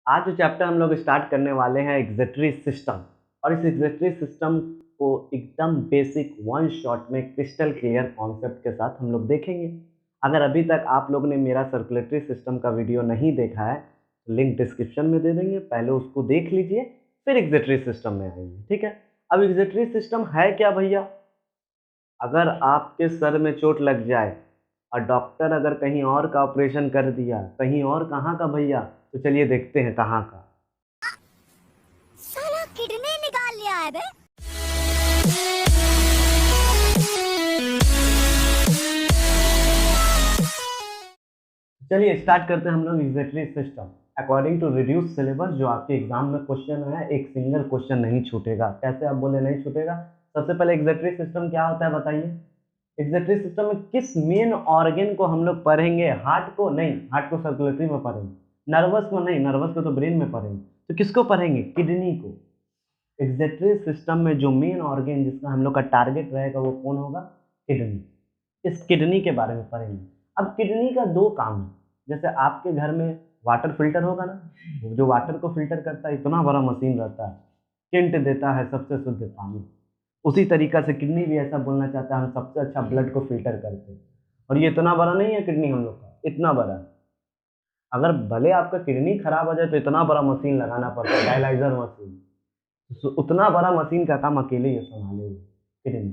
आज जो चैप्टर हम लोग स्टार्ट करने वाले हैं एग्जेक्टिव सिस्टम। और इस एग्जेक्टिव सिस्टम को एकदम बेसिक वन शॉट में क्रिस्टल क्लियर कॉन्सेप्ट के साथ हम लोग देखेंगे। अगर अभी तक आप लोग ने मेरा सर्कुलेटरी सिस्टम का वीडियो नहीं देखा है तो लिंक डिस्क्रिप्शन में दे देंगे, पहले उसको देख लीजिए फिर एग्जेक्टिव सिस्टम में आएंगे। ठीक है, अब एग्जेक्टिव सिस्टम है क्या भैया? अगर आपके सर में चोट लग जाए और डॉक्टर अगर कहीं और का ऑपरेशन कर दिया, कहीं और कहाँ का भैया, तो चलिए देखते हैं कहाँ का। साला किडनी निकाल लिया है बे। चलिए स्टार्ट करते हैं हम लोग executive system according to reduce syllabus. जो आपके एग्जाम में क्वेश्चन है, एक सिंगल क्वेश्चन नहीं छूटेगा। कैसे आप बोले नहीं छूटेगा? सबसे पहले एग्जेक्टिव सिस्टम क्या होता है बताइए। एग्जेक्टिव सिस्टम में किस मेन ऑर्गन को हम लोग पढ़ेंगे? हार्ट को नहीं, हार्ट को सर्कुलेटरी में पढ़ेंगे। नर्वस को नहीं, नर्वस को तो ब्रेन में पढ़ेंगे। तो किसको पढ़ेंगे? किडनी को। एग्जेक्टिव सिस्टम में जो मेन ऑर्गन जिसका हम लोग का टारगेट रहेगा वो कौन होगा? किडनी। इस किडनी के बारे में पढ़ेंगे। अब किडनी का दो काम है। जैसे आपके घर में वाटर फिल्टर होगा ना, जो वाटर को फिल्टर करता है, इतना बड़ा मशीन रहता है, टिंट देता है सबसे शुद्ध पानी। उसी तरीका से किडनी भी ऐसा बोलना चाहता है, हम सबसे अच्छा ब्लड को फिल्टर करते हैं। और ये इतना बड़ा नहीं है किडनी हम लोग का, इतना बड़ा है। अगर भले आपका किडनी खराब हो जाए तो इतना बड़ा मशीन लगाना पड़ता है, डायलाइजर मशीन। उतना बड़ा मशीन का काम अकेले ही संभाले हुए किडनी।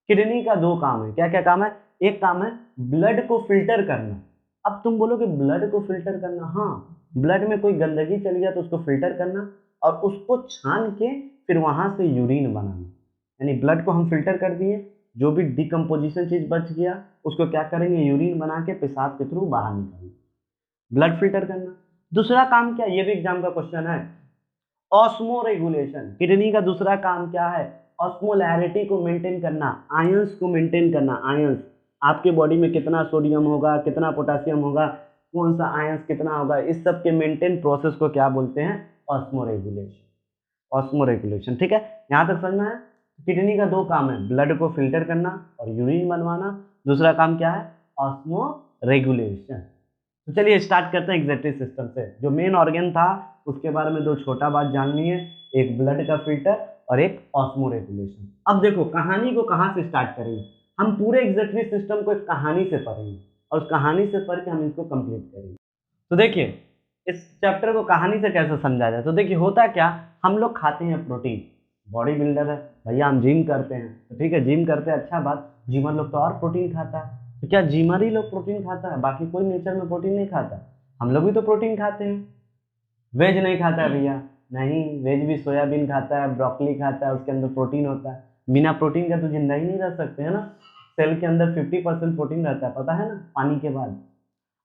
किडनी का दो काम है। क्या क्या काम है? एक काम है ब्लड को फिल्टर करना। अब तुम बोलोगे ब्लड को फिल्टर करना, हाँ, ब्लड में कोई गंदगी चली जाए तो उसको फिल्टर करना और उसको छान के फिर वहां से यूरिन बनाना। यानी ब्लड को हम फिल्टर कर दिए, जो भी डिकम्पोजिशन चीज बच गया उसको क्या करेंगे? यूरिन बना के पेशाब के थ्रू बाहर निकालेंगे। ब्लड फिल्टर करना। दूसरा काम क्या? ये भी एग्जाम का क्वेश्चन है, ऑस्मो रेगुलेशन। किडनी का दूसरा काम क्या है? ऑस्मोलैरिटी को मेंटेन करना, आयंस को मेंटेन करना। आयंस, आपके बॉडी में कितना सोडियम होगा, कितना पोटेशियम होगा, कौन सा आयंस कितना होगा, इस सब के मेंटेन प्रोसेस को क्या बोलते हैं? Osmo regulation. ऑस्मो रेगुलेशन, ठीक है, यहाँ तक समझना है। किडनी का दो काम है, ब्लड को फिल्टर करना और यूरिन बनवाना। दूसरा काम क्या है? Osmo regulation. तो चलिए स्टार्ट करते हैं एग्जेक्टिव सिस्टम से। जो मेन ऑर्गन था उसके बारे में दो छोटा बात जाननी है, एक ब्लड का फिल्टर और एक ऑस्मो रेगुलेशन। अब देखो कहानी को कहाँ से स्टार्ट करेंगे। हम पूरे एग्जेक्टिव सिस्टम को एक कहानी से पढ़ेंगे और उस कहानी से पढ़ के हम इसको कंप्लीट करेंगे। तो देखिए इस चैप्टर को कहानी से कैसे समझा जाए। तो देखिए होता क्या, हम लोग खाते हैं प्रोटीन। बॉडी बिल्डर है भैया, हम जिम करते हैं तो ठीक है, जिम करते हैं, अच्छा बात। जिमर लोग तो और प्रोटीन खाता है, तो क्या जिमर ही लोग प्रोटीन खाता है? बाकी कोई नेचर में प्रोटीन नहीं खाता? हम लोग भी तो प्रोटीन खाते हैं। वेज नहीं खाता है भैया? नहीं, वेज भी सोयाबीन खाता है, ब्रोकली खाता है, उसके अंदर प्रोटीन होता है। बिना प्रोटीन का तो जिंदा ही नहीं रह सकते है ना। सेल के अंदर 50% प्रोटीन रहता है, पता है ना, पानी के बाद।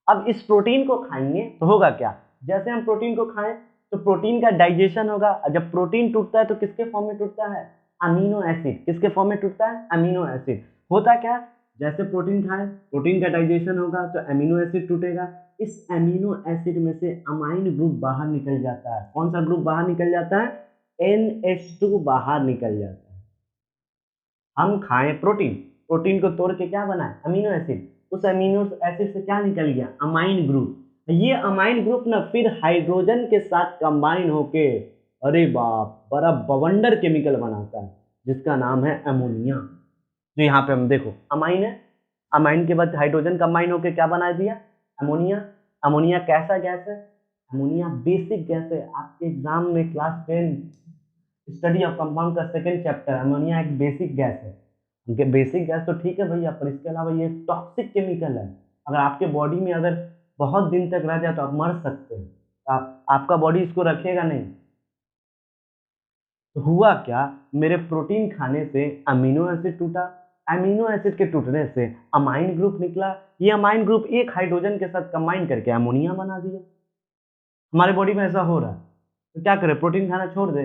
अब इस प्रोटीन को खाएंगे तो होगा क्या? जैसे हम प्रोटीन को खाएं तो प्रोटीन का डाइजेशन होगा, और जब प्रोटीन टूटता है तो किसके फॉर्म में टूटता है? Amino acid. किसके फॉर्म में टूटता है? Amino acid. होता क्या, जैसे प्रोटीन खाएं, प्रोटीन का डाइजेशन होगा तो अमीनो एसिड टूटेगा। इस अमीनो एसिड में से अमाइन ग्रुप बाहर निकल जाता है। कौन सा ग्रुप बाहर निकल जाता है? NH2 बाहर निकल जाता है। हम खाएं प्रोटीन, प्रोटीन को तोड़ के क्या बनाए? Amino acid. उस अमीनो एसिड से क्या निकल गया? Amine group. ये अमाइन ग्रुप ना फिर हाइड्रोजन के साथ कंबाइन होके, अरे बाप, बड़ा बवंडर केमिकल बनाता है जिसका नाम है अमोनिया। जो यहाँ पे हम देखो अमाइन है, अमाइन के बाद हाइड्रोजन कंबाइन होके क्या बना दिया? अमोनिया। अमोनिया कैसा गैस है? अमोनिया बेसिक गैस है। आपके एग्जाम में क्लास 10 स्टडी ऑफ कंपाउंड का सेकंड चैप्टर, अमोनिया एक बेसिक गैस है। बेसिक गैस तो ठीक है भैया, पर इसके अलावा ये टॉक्सिक केमिकल है। अगर आपके बॉडी में अगर बहुत दिन तक रह जाए तो आप मर सकते हैं। आपका बॉडी इसको रखेगा नहीं। तो हुआ क्या, मेरे प्रोटीन खाने से अमीनो एसिड टूटा, अमीनो एसिड के टूटने से अमाइन ग्रुप निकला। ये अमाइन ग्रुप एक हाइड्रोजन के साथ कंबाइन करके अमोनिया बना दिया। हमारे बॉडी में ऐसा हो रहा है, तो क्या करें? प्रोटीन खाना छोड़ दे?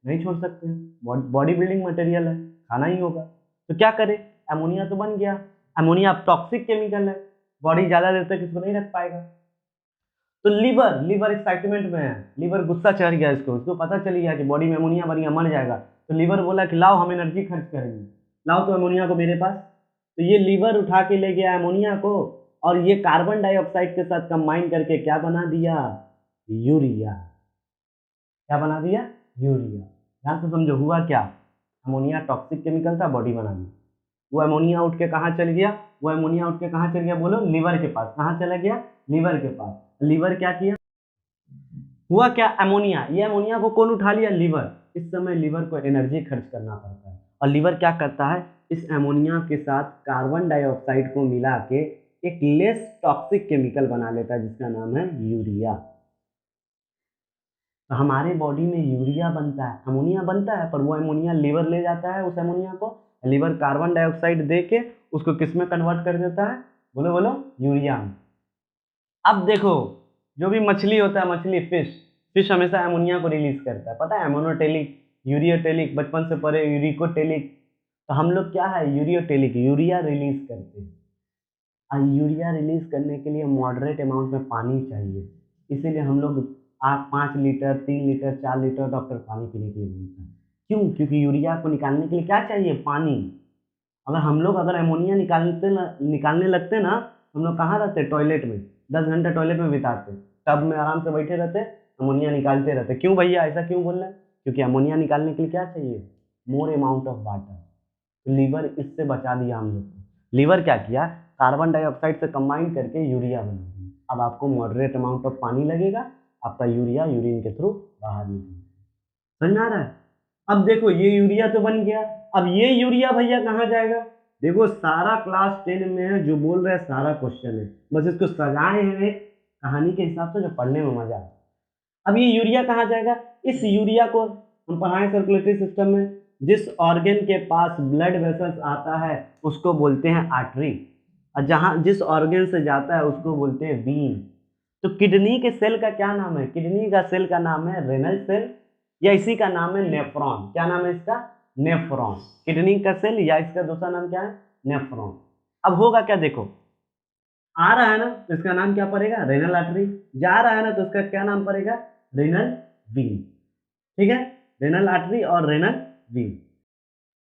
नहीं छोड़ सकते हैं, बॉडी बिल्डिंग मटेरियल है, खाना ही होगा। तो क्या करें? अमोनिया तो बन गया। अमोनिया अब टॉक्सिक केमिकल है, बॉडी ज्यादा देर तक इसको नहीं रख पाएगा। तो लीवर, लीवर एक्साइटमेंट में है, लीवर गुस्सा चढ़ गया इसको, इसको पता चल गया कि बॉडी में अमोनिया बन गया, मर जाएगा। तो लीवर बोला कि लाओ हम एनर्जी खर्च करेंगे, लाओ तो अमोनिया को मेरे पास। तो ये लीवर उठा के ले गया अमोनिया को, और ये कार्बन डाइऑक्साइड के साथ कंबाइन करके क्या बना दिया? यूरिया। क्या बना दिया? यूरिया। ध्यान से समझो, हुआ क्या? अमोनिया टॉक्सिक केमिकल था, बॉडी बना दी। वो अमोनिया उठ के कहाँ चल गया? वो अमोनिया उठ के कहाँ चल गया? बोलो, लीवर के पास। कहाँ चला गया? लीवर के पास। लीवर क्या किया? हुआ क्या? अमोनिया, ये अमोनिया को कौन उठा लिया? लीवर। इस समय लीवर को एनर्जी खर्च करना पड़ता है, और लीवर क्या करता है? इस अमोनिया के साथ कार्बन डाइऑक्साइड को मिला के एक लेस टॉक्सिक केमिकल बना लेता है, जिसका नाम है यूरिया। तो हमारे बॉडी में यूरिया बनता है, अमोनिया बनता है, पर वो अमोनिया लीवर ले जाता है, उस अमोनिया को लीवर कार्बन डाइऑक्साइड दे के उसको किस में कन्वर्ट कर देता है? बोलो बोलो, यूरिया में। अब देखो, जो भी मछली होता है, मछली फिश हमेशा अमोनिया को रिलीज करता है, पता है? अमोनोटेलिक, यूरियोटेलिक, बचपन से पढ़े, यूरिकोटेलिक। तो हम लोग क्या है? यूरियोटेलिक, यूरिया रिलीज करते हैं। और यूरिया रिलीज करने के लिए मॉडरेट अमाउंट में पानी चाहिए, इसीलिए हम लोग 5 लीटर, 3 लीटर, 4 लीटर डॉक्टर पानी पीने के लिए बोलते हैं। क्यों? क्योंकि यूरिया को निकालने के लिए क्या चाहिए? पानी। अगर अमोनिया निकालने लगते ना, हम लोग कहाँ रहते? टॉयलेट में। 10 घंटे टॉयलेट में बिताते, टब में आराम से बैठे रहते, अमोनिया निकालते रहते। क्यों भैया, ऐसा क्यों बोल रहे हैं? क्योंकि अमोनिया निकालने के लिए क्या चाहिए? More amount of water. तो लीवर इससे बचा दिया हम लोग को। लीवर क्या किया? कार्बन डाइऑक्साइड से कंबाइन करके यूरिया बना दिया। अब आपको मॉडरेट अमाउंट ऑफ पानी लगेगा, आपका यूरिया यूरिन के थ्रू बाहर निकलेगा। समझ में आ रहा है? अब देखो, ये यूरिया तो बन गया। अब ये यूरिया भैया कहाँ जाएगा? देखो, सारा क्लास 10 में है, जो बोल रहे हैं सारा क्वेश्चन है, बस इसको सजाए हैं एक कहानी के हिसाब से, जो पढ़ने में मजा आए। अब ये यूरिया कहाँ जाएगा? इस यूरिया को हम पढ़ाएं सर्कुलेटरी सिस्टम में। जिस ऑर्गन के पास ब्लड वेसल्स आता है उसको बोलते हैं आर्टरी, और जहाँ जिस ऑर्गन से जाता है उसको बोलते हैं वीन। तो किडनी के सेल का क्या नाम है? किडनी का सेल का नाम है रेनल सेल, या इसी का नाम है नेफ्रॉन। क्या नाम है इसका? नेफ्रॉन। किडनी का सेल, या इसका दूसरा नाम क्या है? नेफ्रॉन। अब होगा क्या? देखो, आ रहा है ना, तो इसका नाम क्या पड़ेगा? Renal artery. जा रहा है ना, तो इसका क्या नाम पड़ेगा? Renal vein. ठीक है, रेनल आर्टरी और रेनल वीन।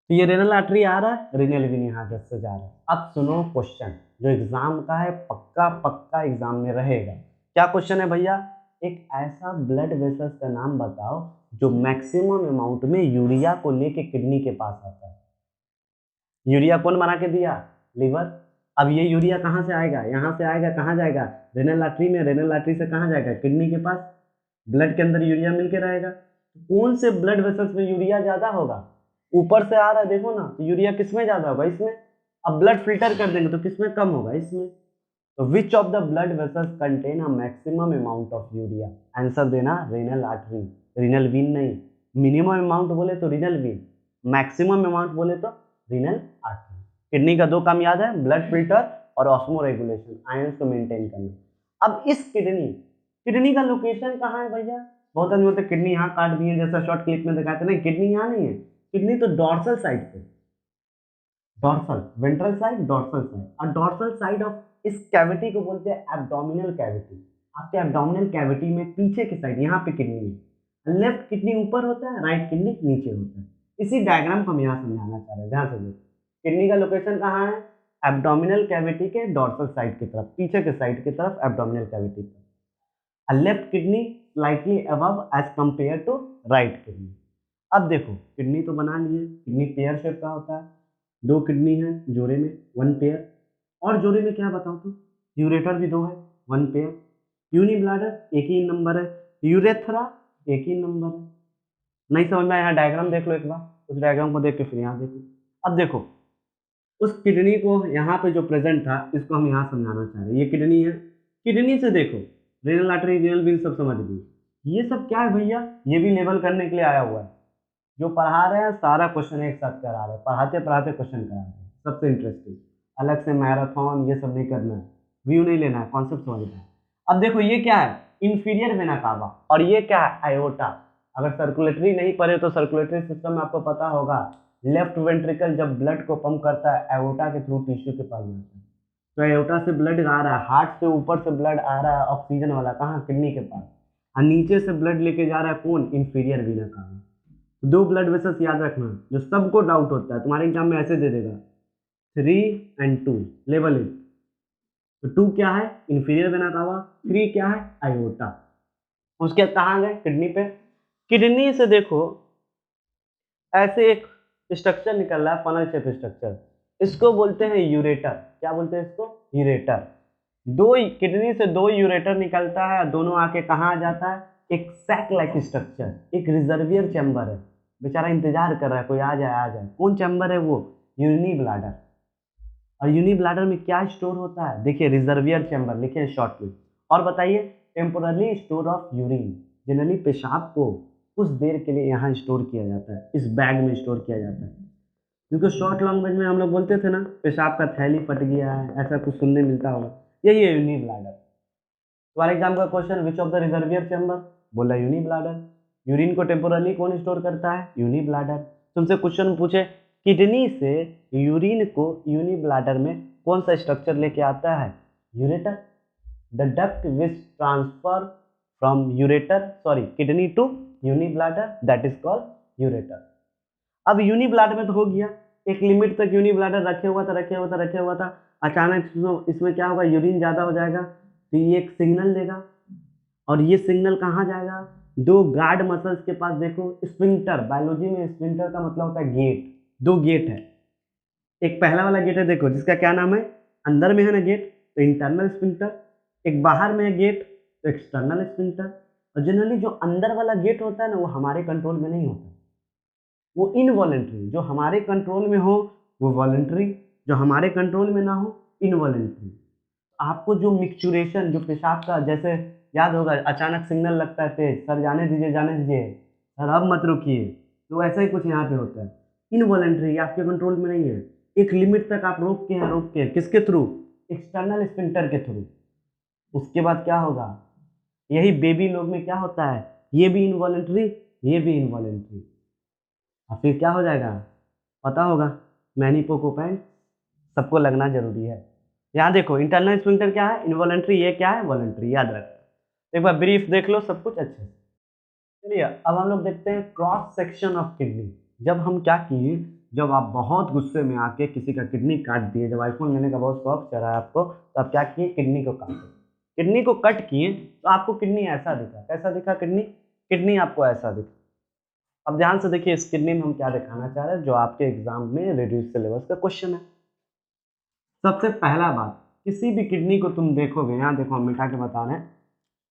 तो ये रेनल आर्टरी आ रहा है, रेनल वीन यहाँ से जा रहा है। अब सुनो क्वेश्चन, जो एग्जाम का है, पक्का पक्का एग्जाम में रहेगा। क्या क्वेश्चन है भैया? एक ऐसा ब्लड वेसल्स का नाम बताओ जो मैक्सिमम अमाउंट में यूरिया को लेके किडनी के पास आता है। यूरिया कौन बना के दिया? लीवर। अब ये यूरिया कहाँ से आएगा? यहाँ से आएगा, कहाँ जाएगा? रेनल आर्टरी में। रेनल आर्टरी से कहाँ जाएगा? किडनी के पास। ब्लड के अंदर यूरिया मिलके रहेगा। कौन से ब्लड वेसल्स में यूरिया ज्यादा होगा? ऊपर से आ रहा है, देखो ना, तो यूरिया किसमें ज्यादा होगा? इसमें। अब ब्लड फिल्टर कर देंगे तो किसमें कम होगा? इसमें। तो विच of the blood vessels contain a maximum amount of urea? Answer देना रेनल आर्टरी, रेनल वीन नहीं। मिनिमम अमाउंट बोले तो रेनल वीन, मैक्सिमम अमाउंट बोले तो रेनल आर्टरी। किडनी का 2 काम याद है, ब्लड फिल्टर और ऑस्मो रेगुलेशन, आयंस को मेंटेन करना। अब इस किडनी का लोकेशन कहाँ है भैया? बहुत आदमी बोलते किडनी यहाँ काट दिए, जैसा शॉर्ट क्लिप में दिखाते नहीं, किडनी यहाँ नहीं है। किडनी तो डॉर्सल साइड पे, dorsal, ventral side, dorsal side. और डॉर्सल साइड ऑफ इस कैविटी को बोलते हैं एब्डोमिनल कैविटी। आपके एब्डोमिनल कैविटी में पीछे की साइड, यहाँ पे किडनी है। लेफ्ट किडनी ऊपर होता है, राइट किडनी नीचे होता है। इसी डायग्राम को हम यहाँ समझाना चाह रहे हैं, ध्यान से देखो। किडनी का लोकेशन कहाँ है? एब्डोमिनल कैविटी के डॉर्सल साइड की तरफ, पीछे के साइड की तरफ एब्डोमिनल कैविटी पर। Left kidney slightly above as compare to right kidney. अब देखो, किडनी तो बना लिए, किडनी पेयर शेप का होता है, 2 किडनी है जोड़े में, 1 पेयर। और जोड़े में क्या बताओ तो? यूरेटर भी 2 है, 1 पेयर। यूनी ब्लाडर एक ही नंबर है, यूरेथ्रा एक ही नंबर है। नहीं समझ में आया? यहाँ डायग्राम देख लो एक बार, उस डायग्राम को देख के फिर यहाँ देखो। अब देखो, उस किडनी को यहाँ पे जो प्रेजेंट था, इसको हम यहाँ समझाना चाह रहे हैं। ये किडनी है, किडनी से देखो, रेनल आर्टरी, रेनल वीन सब समझ ली। ये सब क्या है भैया? ये भी लेवल करने के लिए आया हुआ है। जो पढ़ा रहे हैं सारा क्वेश्चन एक साथ करा रहे हैं, पढ़ाते पढ़ाते क्वेश्चन करा रहे हैं, सबसे इंटरेस्टिंग। अलग से मैराथन ये सब नहीं करना है, व्यू नहीं लेना है, कॉन्सेप्ट समझना है। अब देखो, ये क्या है? इंफीरियर वेना कावा, और ये क्या है? आयोटा। अगर सर्कुलेटरी नहीं पढ़े तो सर्कुलेटरी सिस्टम में आपको पता होगा, लेफ्ट वेंट्रिकल जब ब्लड को पंप करता है एओर्टा के थ्रू टिश्यू के पास जाता है। तो एओर्टा से ब्लड आ रहा है, हार्ट से ऊपर से ब्लड आ रहा है ऑक्सीजन वाला, कहाँ? किडनी के पास। और नीचे से ब्लड लेके जा रहा है कौन? इंफीरियर वीना कावा। 2 ब्लड वेसल्स याद रखना, जो सबको डाउट होता है, तुम्हारे एग्जाम में ऐसे दे देगा 3 and 2 लेवल 8। तो 2 क्या है? Inferior vena cava. 3 क्या है? आयोटा। उसके कहाँ गए? किडनी पे। किडनी से देखो ऐसे एक स्ट्रक्चर निकल रहा है, फनल शेप स्ट्रक्चर, इसको बोलते हैं यूरेटर। क्या बोलते हैं इसको? यूरेटर। किडनी से दो यूरेटर निकलता है, दोनों आके कहाँ आ जाता है? एक सैक लाइक स्ट्रक्चर, एक रिजर्वियर चैम्बर है। बेचारा इंतजार कर रहा है कोई आ जाए आ जाए। कौन चैम्बर है वो? Urinary bladder. और यूरिनी ब्लाडर में क्या स्टोर होता है? देखिए रिजर्वियर चैम्बर लिखे हैं शॉर्ट में। और बताइए, temporarily store of urine, generally पेशाब को कुछ देर के लिए यहाँ स्टोर किया जाता है, इस बैग में स्टोर किया जाता है। क्योंकि शॉर्ट लैंग्वेज में हम लोग बोलते थे ना, पेशाब का थैली फट गया है, ऐसा कुछ सुनने मिलता होगा, यही है यूरिनी ब्लाडर। तुम्हारे एग्जाम का question, which of the reservoir chamber, बोला यूनी ब्लाडर। यूरिन को टेम्पोरली कौन स्टोर करता है? यूनी ब्लाडर। तुमसे क्वेश्चन पूछे किडनी से यूरिन को यूनी ब्लाडर में कौन सा स्ट्रक्चर लेके आता है? Ureter. The duct which transfer from kidney to यूनी bladder, that is called ureter. अब यूनी ब्लाडर में तो हो गया, एक लिमिट तक यूनी ब्लाडर रखे हुआ था। अचानक इसमें क्या होगा? यूरिन ज्यादा हो जाएगा तो ये एक सिग्नल देगा, और ये सिग्नल कहाँ जाएगा? दो गार्ड मसल्स के पास। देखो स्फिंक्टर, बायोलॉजी में स्फिंक्टर का मतलब होता है गेट। दो गेट है, एक पहला वाला गेट है देखो, जिसका क्या नाम है? अंदर में है ना गेट, तो इंटरनल स्फिंक्टर। एक बाहर में है गेट, तो एक्सटर्नल स्फिंक्टर। और जनरली जो अंदर वाला गेट होता है ना, वो हमारे कंट्रोल में नहीं होता, वो इनवॉलेंट्री। जो हमारे कंट्रोल में हो वो वॉलेंट्री, जो हमारे कंट्रोल में ना हो इनवॉलेंट्री। आपको जो मिक्सचुरेशन, जो पेशाब का, जैसे याद होगा अचानक सिग्नल लगता है तेज, सर जाने दीजिए जाने दीजिए, सर अब मत रुकिए, तो ऐसा ही कुछ यहाँ पे होता है। इनवॉलेंट्री, आपके कंट्रोल में नहीं है। एक लिमिट तक आप रोक के हैं, रोक के किसके थ्रू? एक्सटर्नल स्फिंक्टर के थ्रू। उसके बाद क्या होगा? यही बेबी लोग में क्या होता है, ये भी इनवॉलेंट्री, ये भी इनवॉलेंट्री, और फिर क्या हो जाएगा पता होगा? मैनिपोकोपैन। सबको लगना जरूरी है। यहाँ देखो इंटरनल स्फिंक्टर क्या है? इनवॉलेंट्री। ये क्या है? वॉलेंट्री। याद रख, एक बार ब्रीफ देख लो सब कुछ अच्छे से। चलिए अब हम लोग देखते हैं क्रॉस सेक्शन ऑफ किडनी। जब हम क्या किए, जब आप बहुत गुस्से में आके किसी का किडनी काट दिए, जब आईफोन लेने का बहुत शौक चढ़ा है आपको, तो आप क्या किए? किडनी को काटे। किडनी को कट किए तो आपको किडनी ऐसा दिखा। कैसा दिखा? किडनी, किडनी आपको ऐसा दिखा। अब ध्यान से देखिए इस किडनी में हम क्या दिखाना चाह रहे हैं, जो आपके एग्जाम में रिड्यूस सिलेबस का क्वेश्चन है। सबसे पहला बात, किसी भी किडनी को तुम देखोगे, यहाँ देखो हम मिटा के बता रहे हैं,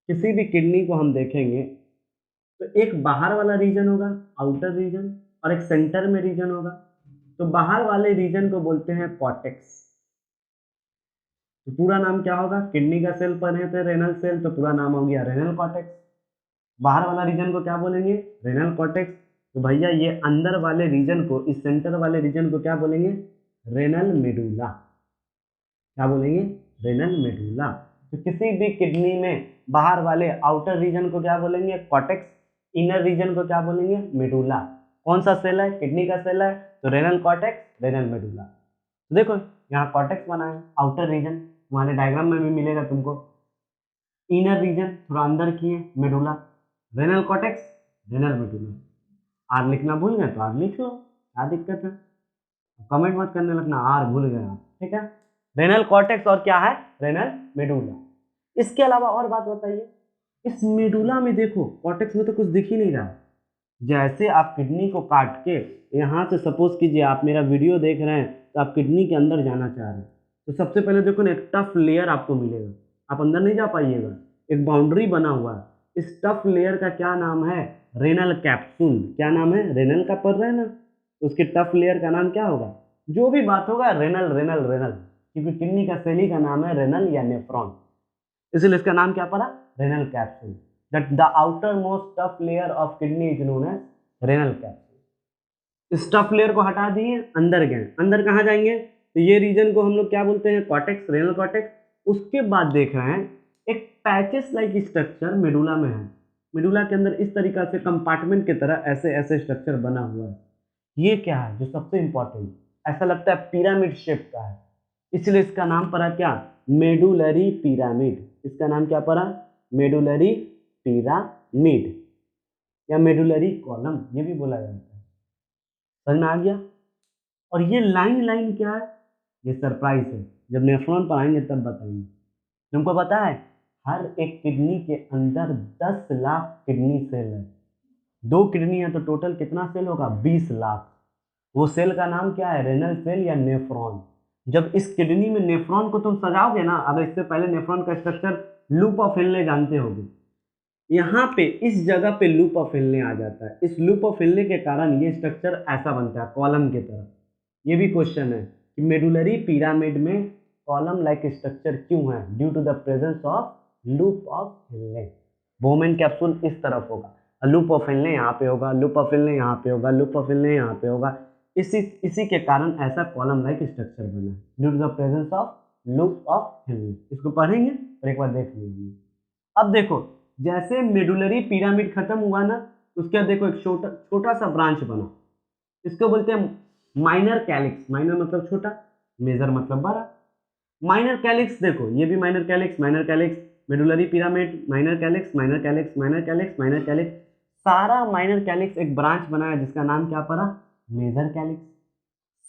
किसी भी किडनी को हम देखेंगे तो एक बाहर वाला रीजन होगा, आउटर रीजन, और एक सेंटर में रीजन होगा। तो बाहर वाले रीजन को बोलते हैं कॉर्टेक्स। तो पूरा नाम क्या होगा? किडनी का सेल बने थे रेनल सेल, तो पूरा नाम हो गया रेनल कॉर्टेक्स। बाहर वाला रीजन को क्या बोलेंगे? Renal cortex. तो भैया ये अंदर वाले रीजन को, इस सेंटर वाले रीजन को क्या बोलेंगे? Renal medulla. क्या बोलेंगे? Renal medulla. तो किसी भी किडनी में बाहर वाले आउटर रीजन को क्या बोलेंगे? कॉर्टेक्स। इनर रीजन को क्या बोलेंगे? मेडुला। कौन सा सेल है? किडनी का सेल है, तो रेनल कॉर्टेक्स, रेनल मेडुला। तो देखो यहाँ कॉर्टेक्स बना है, आउटर रीजन तुम्हारे डायग्राम में भी मिलेगा तुमको। इनर रीजन थोड़ा अंदर किए, medulla. Renal cortex, renal medulla. आर लिखना भूल गए तो आर लिख लो, क्या दिक्कत है? कमेंट मत करने लगना आर भूल गए आप, ठीक है? रेनल कॉर्टेक्स और क्या है? Renal medulla. इसके अलावा और बात बताइए, इस मेडुला में देखो, कॉर्टेक्स में तो कुछ दिख ही नहीं रहा। जैसे आप किडनी को काट के यहाँ से, सपोज कीजिए आप मेरा वीडियो देख रहे हैं तो आप किडनी के अंदर जाना चाह रहे हैं, तो सबसे पहले देखो ना एक टफ लेयर आपको मिलेगा, आप अंदर नहीं जा पाइएगा, एक बाउंड्री बना हुआ है। इस टफ लेयर का क्या नाम है? Renal capsule. क्या नाम है? रेनल का पढ़ रहे हैं ना, तो उसके टफ लेयर का नाम क्या होगा? जो भी बात होगा रेनल रेनल रेनल, क्योंकि किडनी का सेल ही का नाम है रेनल या नेफ्रॉन, इसलिए इसका नाम क्या पड़ा? Renal capsule. That the outer most tough layer of kidney is known as renal capsule. इस टफ लेयर को हटा दिए, अंदर गए, अंदर कहाँ जाएंगे? तो ये रीजन को हम लोग क्या बोलते हैं? Cortex, renal cortex. उसके बाद देख रहे हैं एक पैचेस लाइक स्ट्रक्चर मेडुला में है। मेडुला के अंदर इस तरीका से कंपार्टमेंट की तरह ऐसे ऐसे स्ट्रक्चर बना हुआ है। ये क्या है जो सबसे इंपॉर्टेंट? ऐसा लगता है पिरामिड शेप का है, इसलिए इसका नाम पड़ा क्या? Medullary pyramid. इसका नाम क्या पड़ा? मेडुलरी पिरामिड या मेडुलरी कॉलम, ये भी बोला जाता है। समझ में आ गया? और ये लाइन लाइन क्या है? ये सरप्राइज है, जब नेफ्रॉन पर आएंगे तब बताएंगे। तुमको पता है हर एक किडनी के अंदर 10 लाख किडनी सेल है। 2 किडनी है तो टोटल कितना सेल होगा, 20 लाख। वो सेल का नाम क्या है, रेनल सेल या नेफ्रॉन। जब इस किडनी में नेफ्रॉन को तुम सजाओगे ना, अगर इससे पहले नेफ्रॉन का स्ट्रक्चर लूप ऑफ हिलने जानते होगे, यहाँ पे इस जगह पे लूप ऑफ हिलने आ जाता है। इस लूप ऑफ हिलने के कारण ये स्ट्रक्चर ऐसा बनता है कॉलम की तरह। ये भी क्वेश्चन है कि मेडुलरी पिरामिड में कॉलम लाइक स्ट्रक्चर क्यों है, due to the presence of loop of हिलने। बोमेन कैप्सूल इस तरफ होगा, लूप ऑफ हिलने यहाँ पे होगा, लूप ऑफ हिलने यहाँ पे होगा, लूप ऑफ हिलने यहाँ पे होगा। इसी के कारण ऐसा कॉलम लाइक स्ट्रक्चर बना है, due to the presence of loop of हिलने। इसको पढ़ेंगे और एक बार देख लीजिए। अब देखो, जैसे मेडुलरी पिरामिड खत्म हुआ ना, उसके बाद देखो एक छोटा सा ब्रांच बना, इसको बोलते हैं माइनर कैलिक्स। माइनर मतलब छोटा, मेजर मतलब बड़ा। माइनर कैलिक्स देखो, ये भी minor calyx, minor calyx, medullary pyramid, minor calyx, minor calyx, minor calyx, minor calyx, सारा माइनर कैलिक्स एक ब्रांच बनाया जिसका नाम क्या पड़ा, मेजर कैलिक्स।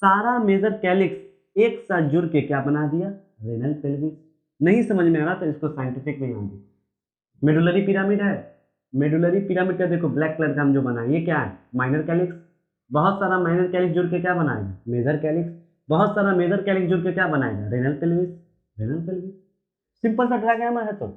सारा मेजर कैलिक्स एक साथ जुड़ के क्या बना दिया, रेनल पेल्विस। नहीं समझ में आ रहा तो इसको साइंटिफिक में ध्यान दो। मेडुलरी पिरामिड है, मेडुलरी पिरामिड का देखो ब्लैक कलर का हम जो बनाए, ये क्या है, माइनर कैलिक्स। बहुत सारा माइनर कैलिक्स जुड़ के क्या बनाएगा, मेजर कैलिक्स। बहुत सारा मेजर कैलिक्स जुड़ के क्या बनाएगा, renal pelvis. Renal pelvis simple सा डायग्राम है। तो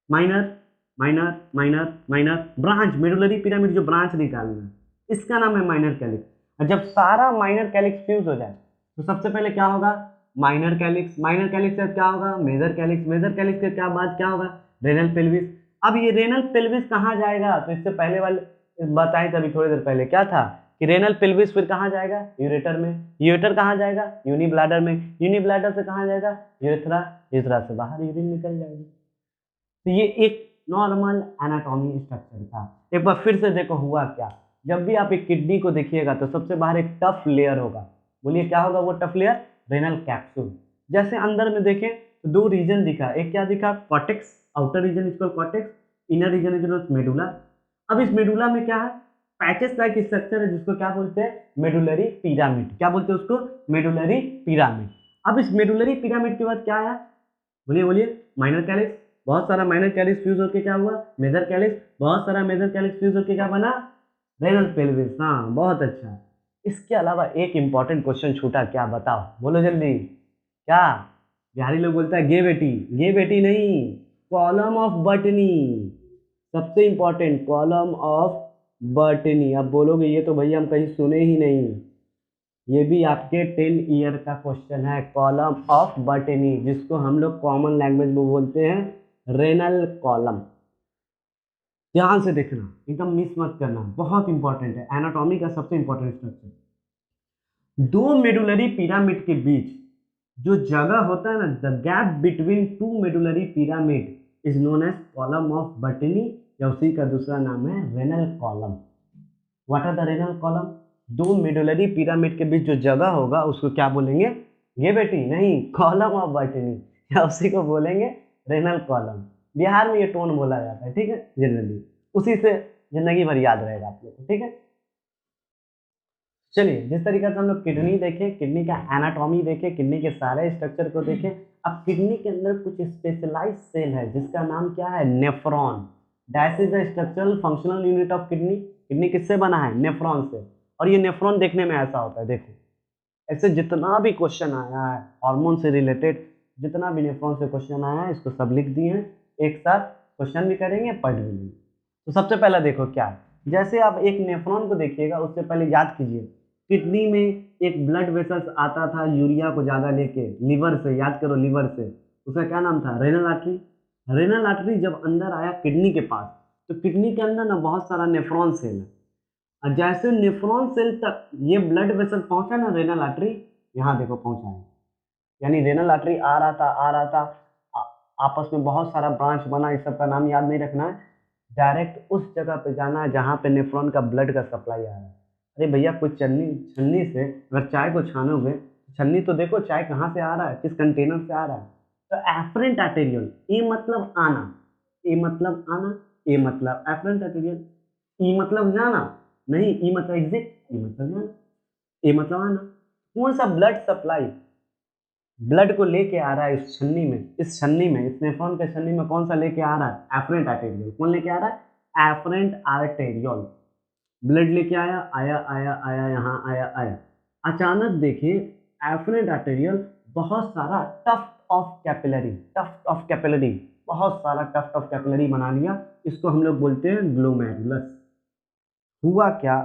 minor minor minor minor branch, medullary pyramid जो ब्रांच निकालना है इसका नाम है माइनर कैलिक्स। और जब सारा माइनर कैलिक्स फ्यूज हो जाए तो सबसे पहले क्या होगा, माइनर कैलिक्स। माइनर कैलिक्स से क्या होगा, मेजर कैलिक्स। मेजर कैलिक्स के क्या बाद क्या होगा, रेनल पेल्विस। अब ये रेनल पेल्विस कहाँ जाएगा, तो इससे पहले वाले बताएं तभी थोड़ी देर पहले क्या था कि रेनल पेल्विस फिर कहाँ जाएगा, यूरेटर में। यूरेटर कहाँ जाएगा, यूनी ब्लैडर में। यूनी ब्लैडर से कहाँ जाएगा, यूरेथ्रा। यूरेथ्रा से बाहर यूरिन निकल जाएगी। तो ये एक नॉर्मल एनाटॉमी स्ट्रक्चर था। एक बार फिर से देखो हुआ क्या, जब भी आप एक किडनी को देखिएगा तो सबसे बाहर एक टफ लेयर होगा। बोलिए क्या होगा वो टफ लेयर, रेनल कैप्सूल। जैसे अंदर में देखें तो 2 रीजन दिखा, एक क्या दिखा, cortex, outer region is called cortex, inner region is called medulla. अब इस मेडुला में क्या है, पैचेस लाइक स्ट्रक्चर है जिसको क्या बोलते हैं, मेडुलरी पिरामिड। क्या बोलते हैं उसको, मेडुलरी पिरामिड। अब इस मेडुलरी पिरामिड के बाद क्या आया, बोलिए बोलिए, माइनर कैलिक्स। बहुत सारा माइनर कैलिक्स फ्यूज होकर क्या हुआ, मेजर कैलिक्स। बहुत सारा मेजर कैलिक्स फ्यूज होकर क्या बना, रेनल पेल्विस। हाँ बहुत अच्छा। इसके अलावा एक इंपॉर्टेंट क्वेश्चन छूटा, क्या बताओ, बोलो जल्दी। क्या, बिहारी लोग बोलता है गे बेटी, गे बेटी नहीं, कॉलम ऑफ बटनी। सबसे इंपॉर्टेंट कॉलम ऑफ बटनी। अब बोलोगे ये तो भैया हम कहीं सुने ही नहीं, ये भी आपके 10 ईयर का क्वेश्चन है, कॉलम ऑफ बटनी, जिसको हम लोग कॉमन लैंग्वेज में बोलते हैं रेनल कॉलम। ध्यान से देखना, एकदम मिस मत करना, बहुत इंपॉर्टेंट है, एनाटॉमी का सबसे इंपॉर्टेंट स्ट्रक्चर। 2 मेडुलरी पिरामिड के बीच जो जगह होता है ना, the gap between 2 medullary pyramid is known as column of Bertini, या उसी का दूसरा नाम है renal column. What are the renal column, 2 medullary pyramid के बीच जो जगह होगा उसको क्या बोलेंगे, ये बेटी नहीं, कॉलम ऑफ बटनी, या उसी को बोलेंगे रेनल कॉलम। बिहार में ये टोन बोला जाता है, ठीक है, जनरली उसी से जिंदगी भर याद रहेगा आप लोग को, ठीक है। चलिए, जिस तरीके से हम लोग किडनी देखे, किडनी का एनाटॉमी देखे, किडनी के सारे स्ट्रक्चर को देखे, अब किडनी के अंदर कुछ स्पेशलाइज सेल है जिसका नाम क्या है, nephron. That is the structural functional unit of kidney. Kidney किससे बना है, नेफ्रॉन से। और ये नेफ्रॉन देखने में ऐसा होता है, देखो ऐसे जितना भी क्वेश्चन आया है हार्मोन से रिलेटेड, जितना भी नेफ्रॉन से क्वेश्चन आया है इसको सब लिख दिए हैं, एक साथ क्वेश्चन भी करेंगे पढ़ भी लेंगे। तो सबसे पहला देखो क्या है, जैसे आप एक नेफ्रॉन को देखिएगा उससे पहले याद कीजिए, किडनी में एक ब्लड वेसल्स आता था यूरिया को ज़्यादा लेके लीवर से, याद करो लीवर से, उसका क्या नाम था, रेनल आर्टरी। रेनल आर्टरी जब अंदर आया किडनी के पास, तो किडनी के अंदर ना बहुत सारा नेफ्रॉन सेल है, और जैसे नेफ्रॉन सेल तक ये ब्लड वेसल पहुंचा ना, रेनल आर्टरी यहाँ देखो पहुंचा है, यानी रेनल आर्टरी आ रहा था आ रहा था, आपस में बहुत सारा ब्रांच बना, इस सब का नाम याद नहीं रखना है, डायरेक्ट उस जगह पे जाना है जहाँ पे नेफ्रॉन का ब्लड का सप्लाई आ रहा है। अरे भैया कोई छन्नी से अगर चाय को छानोगे, छन्नी तो देखो चाय कहाँ से आ रहा है, किस कंटेनर से आ रहा है। तो एफरेंट आर्टेरियल, ए मतलब आना, ए मतलब आना, ए मतलब एफरेंट आर्टेरियल, ई मतलब जाना, नहीं ई मतलब एग्जिट, ई मतलब जाना, ए मतलब आना। कौन सा ब्लड सप्लाई ब्लड को लेके आ रहा है इस छन्नी में, इस नेफ्रॉन के छन्नी में कौन सा लेके आ रहा है, एफरेंट आर्टेरियल। कौन लेके आ रहा है, एफरेंट आर्टेरियोल, ब्लड लेके आया आया आया आया, यहाँ आया आया, अचानक देखिए एफरेंट आर्टेरियल बहुत सारा टफ्ट ऑफ कैपिलरी, बहुत सारा टफ्ट ऑफ कैपिलरी बना लिया, इसको हम लोग बोलते हैं ग्लोमेरुलस। हुआ क्या,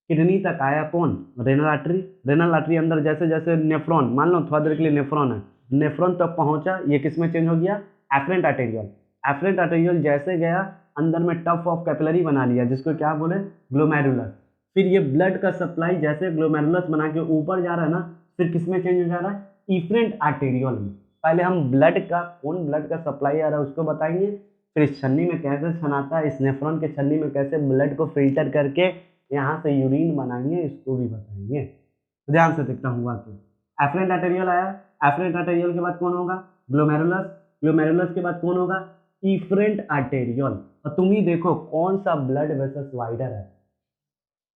किडनी तक आया कौन, रेनल आर्टरी, रेनल आर्टरी अंदर जैसे जैसे नेफ्रॉन, मान लो थोड़ा देर के लिए नेफ्रॉन है, नेफ्रॉन तक पहुंचा, ये किस में चेंज हो गया, एफरेंट आर्टेरियल, एफरेंट आर्टेरियल जैसे गया अंदर में टफ ऑफ कैपिलरी बना लिया जिसको क्या बोले, ग्लोमेरुलस। फिर ये ब्लड का सप्लाई जैसे ग्लोमेरुलस बना के ऊपर जा रहा है ना, फिर किस में चेंज हो जा रहा है, इफरेंट आर्टेरियल में। पहले हम ब्लड का, कौन ब्लड का सप्लाई आ रहा है उसको बताएंगे, फिर इस छन्नी में कैसे छनाता है, इस नेफ्रॉन के छन्नी में कैसे ब्लड को फिल्टर करके यहाँ से यूरिन बनाएंगे, इसको भी बताएंगे। तो ध्यान से देखता हुआ कि एफरेंट आर्टेरियल आया, एफरेंट आर्टेरियल के बाद कौन होगा, ग्लोमेरुलस, ग्लोमेरुलस के बाद कौन होगा, इफरेंट आर्टेरियल। और तुम ही देखो कौन सा ब्लड वेसल्स वाइडर है,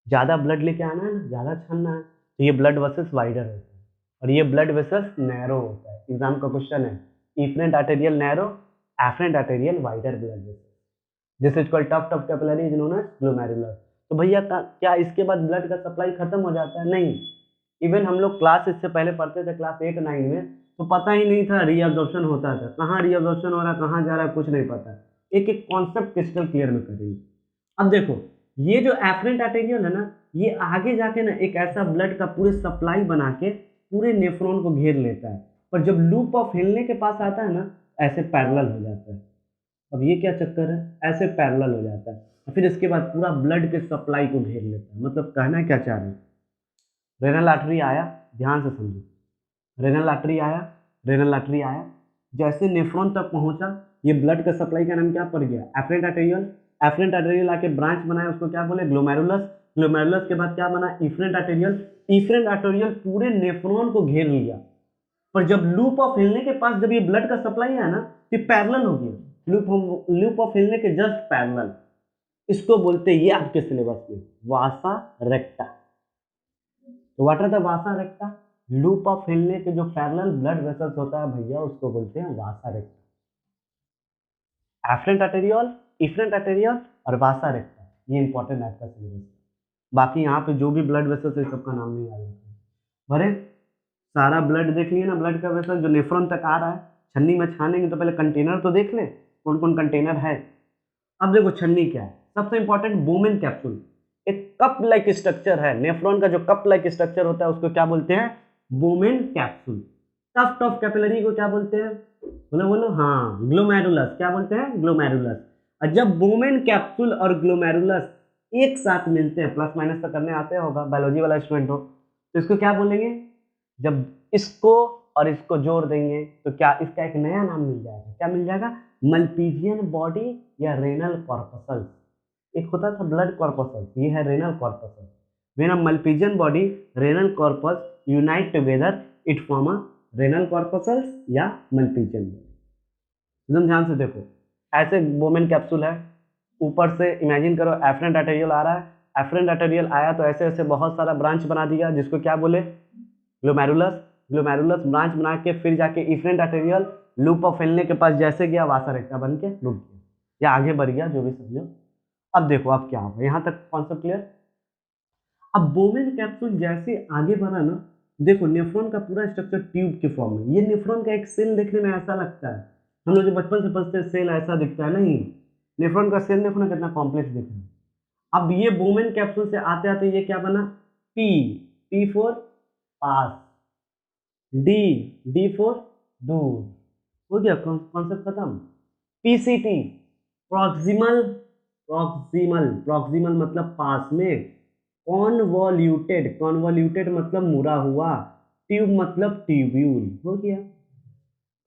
ज्यादा ब्लड लेके आना है ना, ज्यादा छानना है, तो ये ब्लड वेसल्स वाइडर होता है और ये ब्लड वेसल्स नैरो होता है। एग्जाम का क्वेश्चन है, afferent arteriole narrow, efferent arteriole wider blood vessels, this is called tuft of capillary is known as glomerulus. तो भैया क्या इसके बाद ब्लड का सप्लाई खत्म हो जाता है, नहीं। इवन हम लोग क्लास इससे पहले पढ़ते थे क्लास 8-9 में, तो पता ही नहीं था रीअब्जॉर्प्शन होता था, कहाँ रीअब्जॉर्प्शन हो रहा है, कहाँ जा रहा है, कुछ नहीं पता। एक एक कॉन्सेप्ट क्रिस्टल क्लियर में करेंगे। अब देखो ये जो एफरेंट आर्टेरियल है ना, ये आगे जाके ना एक ऐसा ब्लड का पूरे सप्लाई बना के पूरे नेफ्रॉन को घेर लेता है, पर जब लूप ऑफ हिलने के पास आता है ना, ऐसे पैरेलल हो जाता है। अब ये क्या चक्कर है, ऐसे पैरेलल हो जाता है, फिर इसके बाद पूरा ब्लड के सप्लाई को घेर लेता है। मतलब कहना क्या चाह रहे हैं, रेनल आर्टरी आया, ध्यान से समझो, रेनल आर्टरी आया, रेनल आर्टरी आया, जैसे नेफ्रॉन तक पहुंचा, ये ब्लड का सप्लाई का नाम क्या पड़ गया, एफरेंट आर्टेरियल, एफरेंट आर्टेरियल आके ब्रांच बनाया, उसको क्या बोले, ग्लोमेरुलस, ग्लोमेरुलस के बाद क्या बना, इफरेंट आर्टेरियल, इफरेंट आर्टेरियल पूरे नेफ्रॉन को घेर लिया, पर जब लूप ऑफ हिलने के पास जब ये ब्लड का सप्लाई है ना, तो पैरेलल हो गया, लूप ऑफ हिलने के जस्ट पैरेलल, इसको बोलते हैं, ये आपके सिलेबस में वासा रेक्टा। तो what are the vasa recta, loop of हिलने के जो पैरेलल ब्लड वेसल्स होता है भैया, उसको बोलते हैं vasa recta. Afferent arteriole, efferent arteriole और वासा रेक्टा, ये इंपॉर्टेंट है आपका सिलेबस। बाकी यहाँ पे जो भी ब्लड वेसल्स है सबका नाम नहीं आ जाता। भरे सारा ब्लड देख लिए ना, ब्लड का वेसल जो नेफ्रॉन तक आ रहा है, छन्नी में छानेंगे तो पहले कंटेनर तो देख ले कौन कौन कंटेनर है। अब देखो छन्नी क्या है, सबसे इंपॉर्टेंट बोमेन कैप्सूल, एक कप लाइक स्ट्रक्चर है, नेफ्रॉन का जो कप लाइक स्ट्रक्चर होता है उसको क्या बोलते हैं, Bowman capsule. Tuft of capillary को क्या बोलते हैं, बोलो बोलो, हाँ ग्लोमेरुलस, क्या बोलते हैं, ग्लोमेरुलस। और जब बोमेन कैप्सूल और ग्लोमेरुलस एक साथ मिलते हैं, प्लस माइनस तो करने आते होगा, बायोलॉजी वाला स्टूडेंट हो तो इसको क्या बोलेंगे, जब इसको और इसको जोड़ देंगे तो क्या इसका एक नया नाम मिल जाएगा, क्या मिल जाएगा, मल्पीजियन बॉडी या रेनल कॉर्पसल्स। एक होता था ब्लड कॉर्पसल्स, ये है renal corpuscles. When a Malpighian body renal corpus unite together it form a renal corpuscles या मल्पीजियन बॉडी। एकदम ध्यान से देखो, ऐसे बोमेन कैप्सूल है, ऊपर से इमेजिन करो एफरेंट आर्टेरियल आ रहा है, एफरेंट आर्टेरियल आया तो ऐसे ऐसे बहुत सारा ब्रांच बना दिया जिसको क्या बोले, ग्लोमेरुलस, ग्लोमेरुलस ब्रांच बना के फिर जाके इफरेंट आर्टेरियल लूप ऑफ हिलने के पास जैसे गया वासा रेक्टा बन के रुक गया या आगे बढ़ गया, जो भी समझो। अब देखो अब क्या होगा, यहाँ तक कॉन्सेप्ट क्लियर। अब बोमेन कैप्सूल जैसे आगे बढ़ा ना, देखो नेफ्रॉन का पूरा स्ट्रक्चर ट्यूब के फॉर्म में, ये नेफ्रॉन का एक सेल देखने में ऐसा लगता है, हम लोग जो बचपन से पढ़ते हैं सेल ऐसा दिखता है, नहीं, नेफ्रॉन का सेल देखो ना कितना कॉम्प्लेक्स दिख रहा है। अब ये बोमेन कैप्सूल से आते आते ये क्या बना, P, P for pass, D, D for दूर, हो गया कॉन्सेप्ट खत्म। पीसीटी, प्रॉक्सिमल, प्रॉक्सिमल, प्रॉक्सिमल मतलब पास में, कॉन्वोल्यूटेड, कॉन्वोल्यूटेड मतलब मुड़ा हुआ, ट्यूब मतलब ट्यूब्यूल, हो गया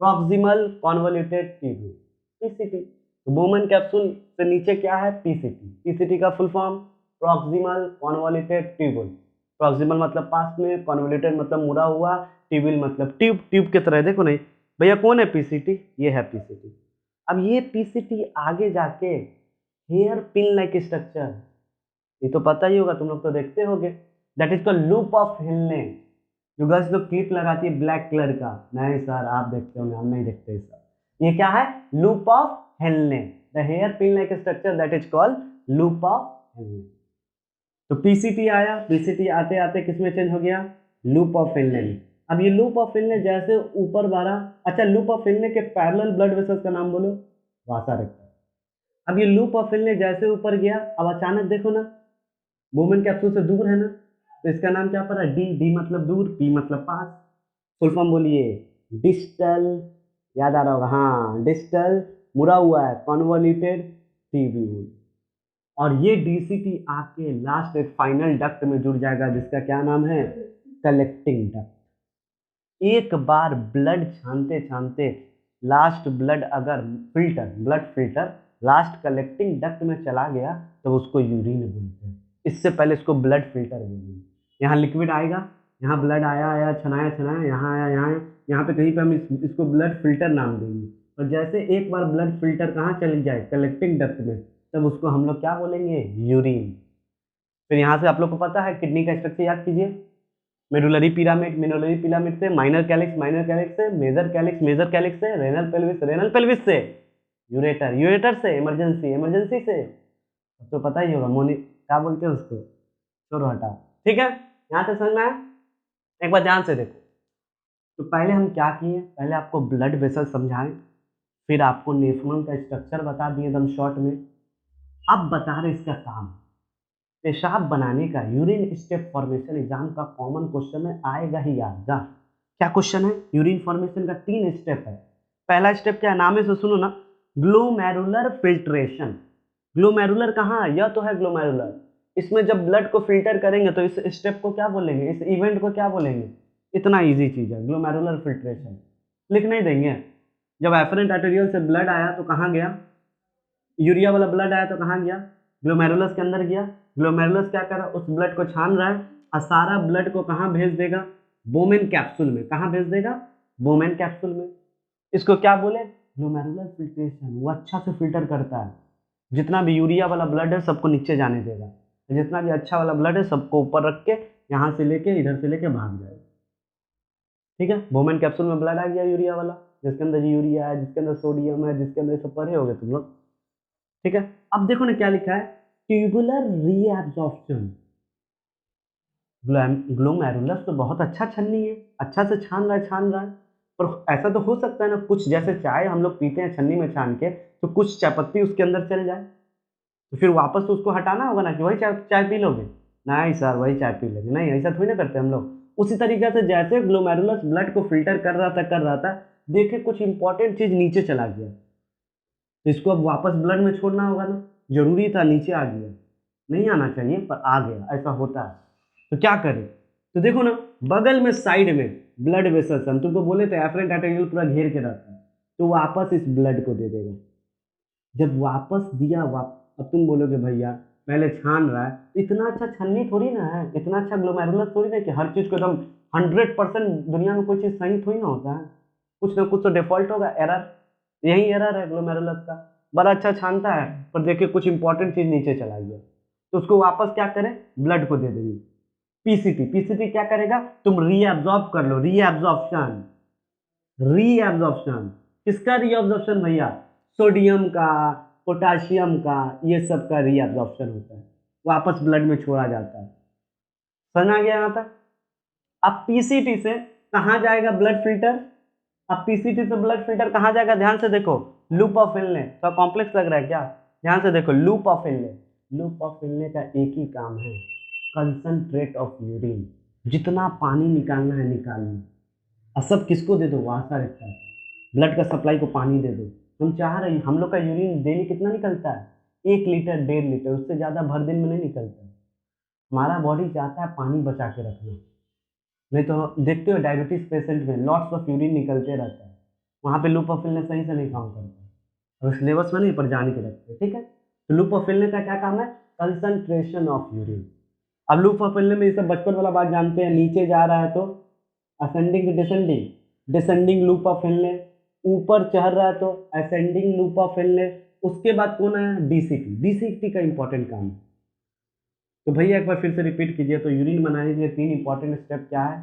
प्रॉक्सिमल कॉन्वोल्यूटेड ट्यूब्यूल, पीसीटी। तो बोमेन कैप्सूल से नीचे क्या है, पीसीटी, पीसीटी का full form proximal convoluted tubule, proximal मतलब पास में, कॉन्वोल्यूटेड मतलब मुड़ा हुआ, ट्यूब्यूल मतलब ट्यूब, ट्यूब की तरह। देखो नहीं भैया कौन है पीसीटी, ये है पीसीटी। अब ये पीसीटी आगे जाके हेयर पिन लाइक स्ट्रक्चर, ये तो पता ही होगा, तुम लोग तो देखते होगे, that is called loop of हिलने। जो गर्ल्स लोग क्लिप लगाती है ब्लैक कलर का, नहीं सर आप देखते होंगे, हम नहीं देखते सर, ये क्या है, लूप ऑफ हिलने। The hairpin like structure that is called loop of Henle. तो पीसीटी आया, पीसीटी आते आते किसमें चेंज हो गया, लूप ऑफ फिनले में। अब ये लूप ऑफ फिनले जैसे ऊपर बढ़ा, अच्छा लूप ऑफ फिनले के पैरेलल ब्लड वेसल्स का नाम बोलो, वासा रेक्टा। अब ये लूप ऑफ फिनले जैसे ऊपर गया, अब अचानक देखो ना मोमेंट कैप्सूल से दूर है ना, तो इसका नाम क्या पड़ा, डी, डी मतलब दूर, पी मतलब पास। फुल फॉर्म बोलिए, डिस्टल, याद आ रहा होगा, हाँ डिस्टल मुड़ा हुआ है कॉन्वोल्यूटेड ट्यूब्यूल। और ये डीसीटी आपके लास्ट एक फाइनल डक्ट में जुड़ जाएगा जिसका क्या नाम है, कलेक्टिंग डक्ट। एक बार ब्लड छानते छानते लास्ट ब्लड अगर filter, blood filter last collecting duct में चला गया तो उसको यूरिन बोलते हैं। इससे पहले इसको ब्लड फिल्टर बोलेंगे। यहाँ लिक्विड आएगा, यहाँ ब्लड आया आया छनाया छनाया, यहाँ आया यहाँ आया, यहाँ पे कहीं पे हम इसको ब्लड फिल्टर नाम देंगे। और जैसे एक बार ब्लड फिल्टर कहाँ चली जाए, कलेक्टिंग डक्ट में, तब उसको हम लोग क्या बोलेंगे, यूरिन। फिर यहाँ से आप लोग को पता है किडनी का स्ट्रक्चर याद कीजिए, मेडुलरी पिरामिड, मेडुलरी पिरामिड से माइनर कैलिक्स, माइनर कैलिक्स से मेजर कैलिक्स, मेजर कैलिक्स से रेनल पेल्विस, रेनल पेल्विस से यूरेटर, यूरेटर से इमरजेंसी, इमरजेंसी से तो पता ही होगा मोनी क्या बोलते हैं उसको, छोड़ो हटाओ। ठीक है, यहाँ से समझ में आया। एक बार ध्यान से देखो, तो पहले हम क्या किए, पहले आपको ब्लड वेसल समझाएं, फिर आपको नेफ्रॉन का स्ट्रक्चर बता दिए एकदम शॉर्ट में। अब बता रहे इसका काम, पेशाब बनाने का, यूरिन स्टेप फॉर्मेशन एग्जाम का कॉमन क्वेश्चन में आएगा ही आएगा। क्या क्वेश्चन है, यूरिन फॉर्मेशन का 3 स्टेप है। पहला स्टेप क्या है, नाम से सुनो ना, ग्लोमेरुलर फिल्ट्रेशन। ग्लोमेरुलर कहाँ है, यह तो है ग्लोमेरुलर। इसमें जब ब्लड को फिल्टर करेंगे तो इस स्टेप को क्या बोलेंगे, इस इवेंट को क्या बोलेंगे, इतना इजी चीज है ग्लोमेरुलर फिल्ट्रेशन। लिख नहीं देंगे, जब एफरेंट आर्टेरियल से ब्लड आया तो कहाँ गया, यूरिया वाला ब्लड आया तो कहाँ गया, ग्लोमेरुलस के अंदर गया। ग्लोमेरुलस क्या कर रहा है, उस ब्लड को छान रहा है और सारा ब्लड को कहाँ भेज देगा, बोमेन कैप्सूल में। कहाँ भेज देगा, बोमेन कैप्सूल में। इसको क्या बोले, ग्लोमेरुलर फिल्ट्रेशन। वो अच्छा से फिल्टर करता है, जितना भी यूरिया वाला ब्लड है सबको नीचे जाने देगा, जितना भी अच्छा वाला ब्लड है सबको ऊपर रख के यहाँ से लेके इधर से लेके भाग जाएगा। ठीक है, बोमेन कैप्सूल में ब्लड आ गया यूरिया वाला, जिसके अंदर यूरिया है, जिसके अंदर सोडियम है, जिसके अंदर सब पढ़े होगे तुम लोग। ठीक है, अब देखो ना क्या लिखा है, ट्यूबुलर रीएब्जॉर्प्शन। ग्लोमेरुलस तो बहुत अच्छा छन्नी है, अच्छा से छान रहा है, पर ऐसा तो हो सकता है ना, कुछ जैसे चाय हम लोग पीते हैं छन्नी में छान के, तो कुछ चायपत्ती उसके अंदर चल जाए, तो फिर वापस तो उसको हटाना होगा ना, कि वही चाय पी लोगे, नहीं सर वही चाय पी लेंगे, नहीं ऐसा थोड़ी ना करते हम लोग। उसी तरीके से जैसे ग्लोमेरुलस ब्लड को फिल्टर कर रहा था, देखे कुछ इंपॉर्टेंट चीज नीचे चला गया, तो इसको अब वापस ब्लड में छोड़ना होगा ना, जरूरी था, नीचे आ गया, नहीं आना चाहिए पर आ गया, ऐसा होता है। तो क्या करें, तो देखो ना बगल में साइड में ब्लड वेसल्स, हम तुमको बोले थे एफरेंट आर्टेरियल पूरा घेर के रहता है, तो वापस इस ब्लड को दे देगा। जब वापस दिया, अब तुम बोलोगे भैया पहले छान रहा है, इतना अच्छा छन्नी थोड़ी ना है, इतना अच्छा ग्लोमेरुलस थोड़ी ना कि हर चीज को एकदम 100% दुनिया में कोई चीज सही थोड़ी ना होता है, कुछ ना कुछ तो डिफॉल्ट होगा, एरर। यही एरर है ग्लोमेरुलस का, बड़ा अच्छा छानता है पर देखिए कुछ इंपॉर्टेंट चीज नीचे चला गया, तो उसको वापस क्या करें, ब्लड को दे देंगे। पीसीटी, पीसीटी क्या करेगा, तुम रीएब्जॉर्ब कर लो, रीएब्जॉर्प्शन। रीएब्जॉर्प्शन किसका रीएब्जॉर्प्शन भैया, सोडियम का, पोटाशियम का, ये सब का रीएब्जॉर्प्शन होता है, वापस ब्लड में छोड़ा जाता है। समझ आ गया यहाँ तक। अब पीसीटी से कहाँ जाएगा ब्लड फिल्टर, अब पीसीटी से ब्लड फिल्टर कहाँ जाएगा, ध्यान से देखो, लूप ऑफ फिनले, तो कॉम्प्लेक्स लग रहा है क्या, ध्यान से देखो, लूप ऑफ फिनले, लूप ऑफ फिनले का एक ही काम है, कंसंट्रेट ऑफ यूरिन, जितना पानी निकालना है निकाल लो, और सब किसको दे दो, वासा रेक्टा, ब्लड का सप्लाई को पानी दे दो। हम चाह रहे हैं, हम लोग का यूरिन डेली कितना निकलता है, 1 लीटर 1.5 लीटर, उससे ज़्यादा भर दिन में नहीं निकलता। हमारा बॉडी चाहता है पानी बचा के रखना, नहीं तो देखते हो डायबिटीज पेशेंट में लॉट्स ऑफ यूरिन निकलते रहता है, वहाँ पे लूप ऑफ फिलनेस सही से नहीं काम करता, और सिलेबस में नहीं पर जाने के रखते। ठीक है, तो लूप ऑफ फिलनेस का क्या काम है, कंसंट्रेशन ऑफ यूरिन। अब लूप ऑफ फिलनेस में ये सब बचपन वाला बात जानते हैं, नीचे जा रहा है तो ascending descending, descending loop of फिलनेस, ऊपर चढ़ रहा है तो असेंडिंग लूप ऑफ फिलनेस। उसके बाद कौन है, डीसीटी, डीसीटी का इंपॉर्टेंट काम है। तो भैया एक बार फिर से रिपीट कीजिए, तो यूरिन बनाने के लिए 3 इंपॉर्टेंट स्टेप क्या है,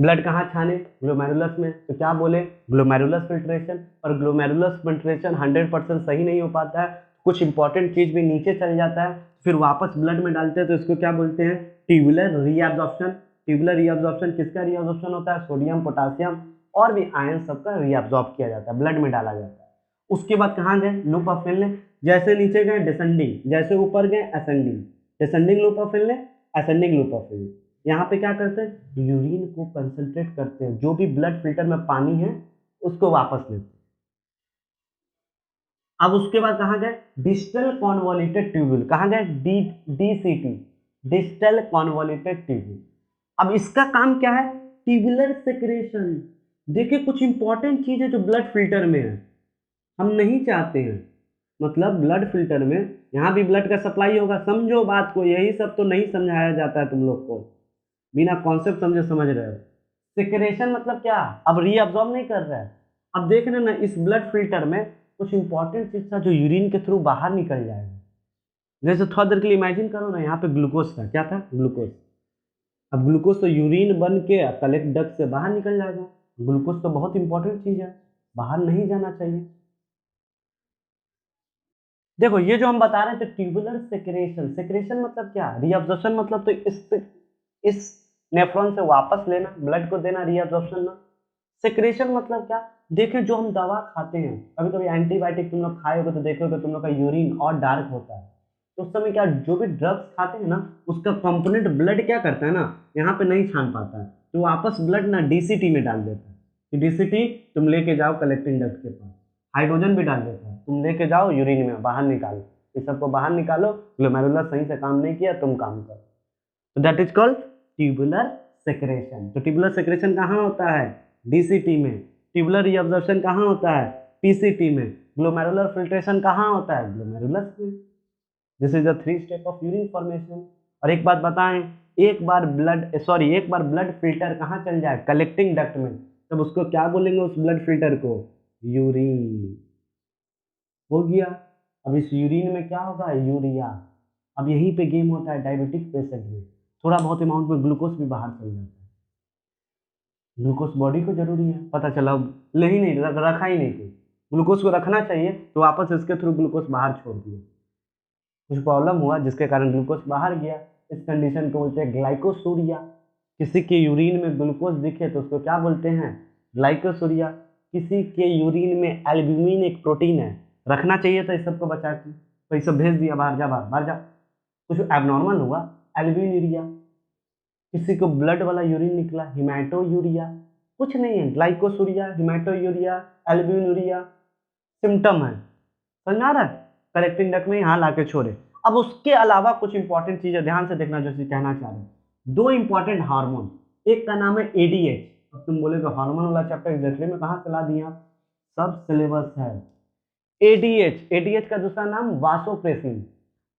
ब्लड कहाँ छाने, ग्लोमेरुलस में, तो क्या बोले, ग्लोमेरुलस फिल्ट्रेशन। और ग्लोमेरुलस फिल्ट्रेशन 100% सही नहीं हो पाता है, कुछ इंपॉर्टेंट चीज भी नीचे चल जाता है, फिर वापस ब्लड में डालते हैं, तो इसको क्या बोलते हैं, ट्यूबुलर रीअब्जॉर्प्शन। ट्यूबुलर रीअब्जॉर्प्शन किसका रीअब्जॉर्प्शन होता है, सोडियम, पोटासियम और भी आयन सबका रीअब्जॉर्ब किया जाता है, ब्लड में डाला जाता है। उसके बाद कहाँ गए, लूप ऑफ फिनले, जैसे नीचे गए डिसेंडिंग, जैसे ऊपर गए ascending, descending loop of फिनले, ascending loop of फिनले। यहाँ पे क्या करते हैं, यूरिन को कंसंट्रेट करते हैं, जो भी ब्लड फिल्टर में पानी है उसको वापस लेते हैं। अब उसके बाद कहाँ गए, डिस्टल कॉन्वोल्यूटेड ट्यूब्यूल, कहाँ गए, डीसीटी, डिस्टल कॉन्वोल्यूटेड ट्यूब्यूल। अब इसका काम क्या है, ट्यूबुलर सेक्रेशन। देखिए कुछ इंपॉर्टेंट चीज है जो ब्लड फिल्टर में है, हम नहीं चाहते हैं, मतलब ब्लड फिल्टर में यहाँ भी ब्लड का सप्लाई होगा, समझो बात को, यही सब तो नहीं समझाया जाता है तुम लोग को, बिना कॉन्सेप्ट समझे समझ रहे हो। सेक्रेशन मतलब क्या, अब रीअब्सॉर्ब नहीं कर रहा है। अब देख रहे ना इस ब्लड फिल्टर में कुछ इंपॉर्टेंट चीज था जो यूरिन के थ्रू बाहर निकल जाएगा। जैसे थोड़ा देर के लिए इमेजिन करो ना, यहाँ पे ग्लूकोज था, क्या था, ग्लूकोज। अब ग्लूकोज तो यूरिन बन के कलेक्ट डक्ट से बाहर निकल जाएगा, ग्लूकोज तो बहुत इंपॉर्टेंट चीज है, बाहर नहीं जाना चाहिए। देखो ये जो हम बता रहे थे ट्यूबुलर सेक्रेशन, सेक्रेशन मतलब क्या, रीअब्जॉर्प्शन मतलब तो इस नेफ्रॉन से वापस लेना, ब्लड को देना, रीअब्जॉर्प्शन ना। सेक्रेशन मतलब क्या, देखिए जो हम दवा खाते हैं, कभी कभी एंटीबायोटिक तुम लोग खाए होगे तो देखोगे तुम लोग का यूरिन और डार्क होता है, तो उस समय क्या, जो भी ड्रग्स खाते हैं ना उसका कंपोनेंट ब्लड क्या करता है ना, यहाँ पे नहीं छान पाता है, तो वापस ब्लड ना डीसीटी में डाल देता है। डीसीटी तुम लेके जाओ कलेक्टिंग डक्ट के पास, हाइड्रोजन भी डाल देता है, तुम लेके जाओ यूरिन में बाहर निकालो, इस सबको बाहर निकालो, ग्लोमेरुलस सही से काम नहीं किया, तुम काम करो, तो that is called tubular secretion. तो ट्यूबुलर सेक्रेशन कहाँ होता है, डीसीटी में। ट्यूबुलर रीअब्जॉर्प्शन कहाँ होता है, पीसीटी में। ग्लोमेरुलर फिल्ट्रेशन कहाँ होता है, ग्लोमेरुलस में। This is the 3 step of urine formation. और एक बात बताएं, एक बार ब्लड फिल्टर कहाँ चल जाए, कलेक्टिंग डक्ट में, तब उसको क्या बोलेंगे, उस ब्लड फिल्टर को, यूरिन। हो गया। अब इस यूरिन में क्या होगा, यूरिया। अब यहीं पे गेम होता है डायबिटिक पेशेंट में, थोड़ा बहुत अमाउंट में ग्लूकोज भी बाहर चल जाता है, ग्लूकोज बॉडी को जरूरी है, पता चला ले ही नहीं रखा ही नहीं, कोई ग्लूकोज को रखना चाहिए तो वापस इसके थ्रू ग्लूकोज बाहर छोड़ दिया, कुछ प्रॉब्लम हुआ जिसके कारण ग्लूकोज बाहर गया, इस कंडीशन को बोलते हैं ग्लाइकोसूरिया। किसी के यूरिन में ग्लूकोज दिखे तो उसको क्या बोलते हैं, ग्लाइकोसूरिया। किसी के यूरिन में एल्ब्यूमिन एक प्रोटीन है, रखना चाहिए था इस सबको बचा के, तो ये सब भेज दिया बाहर जा, बाहर बाहर जा, कुछ एबनॉर्मल हुआ, एल्ब्यूमिनुरिया। किसी को ब्लड वाला यूरिन निकला, हिमैटोयूरिया। कुछ नहीं है, ग्लाइकोसूरिया, हिमैटोयूरिया, एल्ब्यूमिनुरिया सिम्टम है, समझ में आ रहा है। कलेक्टिंग डक्ट में यहाँ लाके छोड़े। अब उसके अलावा कुछ इंपॉर्टेंट चीजें ध्यान से देखना, जो चीज कहना चाह रहे हैं, 2 इंपॉर्टेंट हार्मोन, एक का नाम है एडीएच। अब तुम बोलोगे हार्मोन वाला चैप्टर एग्जैक्टली में कहाँ से ला दिए आप, सब सिलेबस है। एडीएच, एडीएच का दूसरा नाम वासोप्रेसिन।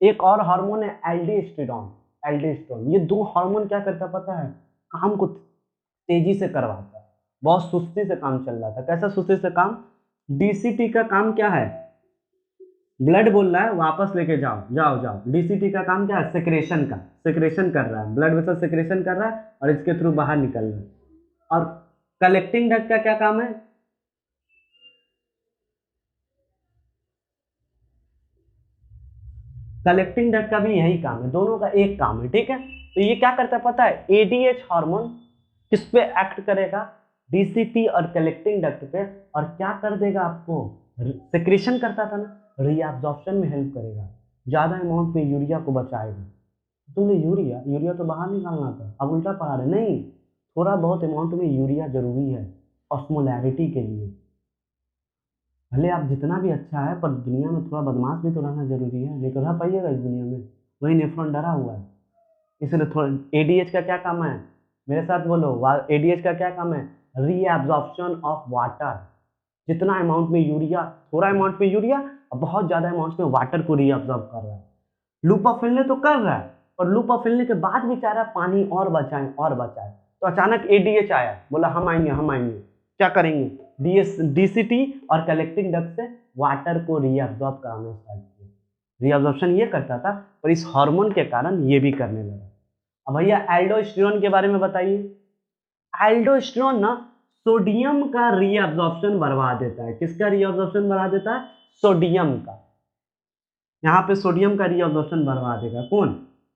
एक और हार्मोन है एल्डोस्टेरोन, एल्डोस्टेरोन। ये 2 हार्मोन क्या करता है पता है, काम को तेजी से करवाता है, बहुत सुस्ती से काम चल रहा था, कैसा सुस्ती से काम। डीसीटी का काम क्या है, ब्लड बोल रहा है वापस लेके जाओ जाओ जाओ, डीसीटी का काम क्या है, सेक्रेशन का, सेक्रेशन कर रहा है, ब्लड वेसल सेक्रेशन कर रहा है और इसके थ्रू बाहर निकल रहा है। और कलेक्टिंग डक्ट का क्या काम है, कलेक्टिंग डक्ट का भी यही काम है, दोनों का एक काम है, ठीक है। तो ये क्या करता है पता है, एडीएच हार्मोन किस पे एक्ट करेगा, डीसीटी और कलेक्टिंग डक्ट पे, और क्या कर देगा आपको, सेक्रेशन करता था ना, रीअब्जॉर्प्शन में हेल्प करेगा, ज्यादा अमाउंट में यूरिया को बचाएगा। तुमने यूरिया यूरिया तो बाहर निकालना था, अब उल्टा पढ़ा रहे, नहीं, थोड़ा बहुत अमाउंट में यूरिया जरूरी है ऑस्मोलैरिटी के लिए। भले आप जितना भी अच्छा है पर दुनिया में थोड़ा बदमाश भी तो रहना जरूरी है, नहीं तो रह पाइएगा इस दुनिया में, वही नेफ्रॉन डरा हुआ है। इसलिए थोड़ा एडीएच का क्या काम है, मेरे साथ बोलो, एडीएच का क्या काम है, रीअब्जॉर्प्शन ऑफ वाटर। जितना अमाउंट में यूरिया, थोड़ा अमाउंट में यूरिया और बहुत ज्यादा अमाउंट में वाटर को रीअब्जॉर्ब कर रहा है। लूप ऑफ फिनले तो कर रहा है, और लूप ऑफ फिनले के बाद भी चाह रहा है पानी और बचाएं और बचाएं, तो अचानक एडीएच आया, बोला हम आएंगे हम आएंगे, क्या करेंगे, डीसीटी और कलेक्टिंग डक्ट से वाटर को रीअब्जॉर्ब कराना स्टार्ट किया। रीअब्जॉर्प्शन ये करता था, पर इस हार्मोन के कारण ये भी करने लगा। अब भैया एल्डोस्टेरोन के बारे में बताइए। एल्डोस्टेरोन ना सोडियम का रीअब्जॉर्प्शन बढ़वा देता है। किसका रीअब्जॉर्प्शन बढ़ा देता है? सोडियम का। यहाँ पे सोडियम का रीअब्जॉर्प्शन बढ़वा देगा कौन?